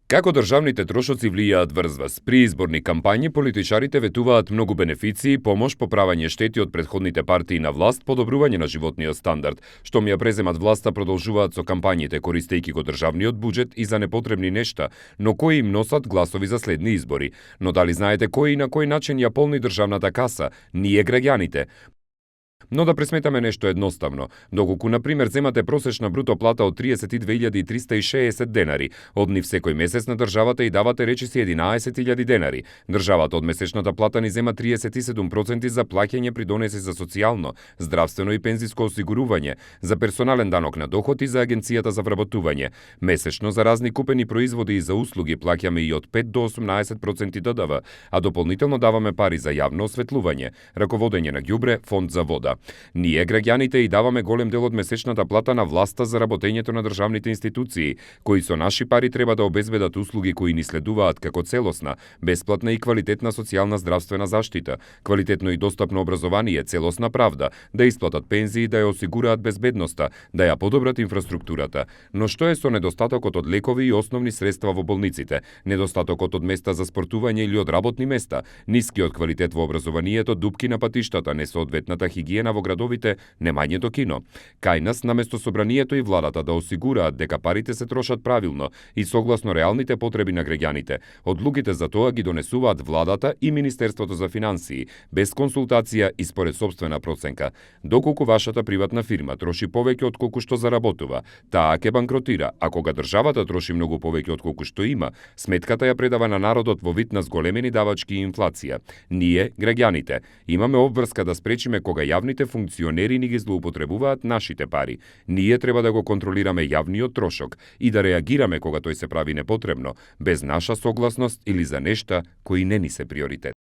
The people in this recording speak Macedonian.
Како државните трошоци влијаат врз вас? При изборни кампањи политичарите ветуваат многу бенефиции, помош, поправање штети од претходните партии на власт, подобрување на животниот стандард. Штом ја преземат власта, продолжуваат со кампањите, користејќи го државниот буџет и за непотребни нешта, но кои им носат гласови за следни избори. Но дали знаете кој и на кој начин ја полни државната каса? Ние граѓаните. Но да пресметаме нешто едноставно. Доколку, например, земате просечна бруто плата од 32.360 денари, од нив секој месец на државата и давате речиси 11.000 денари. Државата од месечната плата ни зема 37% за плаќање при донеси за социјално, здравствено и пензиско осигурување, за персонален данок на доход и за агенцијата за вработување. Месечно за разни купени производи и за услуги плаќаме и од 5 до 18% ДДВ, а дополнително даваме пари за јавно осветлување, раководење на ѓубре, фонд за вода. Ние, граѓаните, и даваме голем дел од месечната плата на власта за работењето на државните институции, кои со наши пари треба да обезбедат услуги кои ни следуваат како целосна, бесплатна и квалитетна социјална здравствена заштита, квалитетно и достапно образование, целосна правда, да исплатат пензии, да ја осигураат безбедноста, да ја подобрат инфраструктурата. Но што е со недостатокот од лекови и основни средства во болниците, недостатокот од места за спортување или од работни места, нискиот квалитет во образованието, дупки на патиштата, несоодветната хигиена во градовите, немањето кино. Кај нас, наместо собранието и владата да осигураат дека парите се трошат правилно и согласно реалните потреби на граѓаните, одлуките за тоа ги донесуваат владата и Министерството за финансии, без консултација и според собствена проценка. Доколку вашата приватна фирма троши повеќе од колку што заработува, таа ќе банкротира, а кога државата троши многу повеќе од колку што има, сметката ја предава на народот во вид на зголемени давачки и инфлација. Ние, граѓаните, имаме обврска да спречиме кога јавните функционери ни ги злоупотребуваат нашите пари. Ние треба да го контролираме јавниот трошок и да реагираме кога тој се прави непотребно, без наша согласност или за нешта кои не ни се приоритет.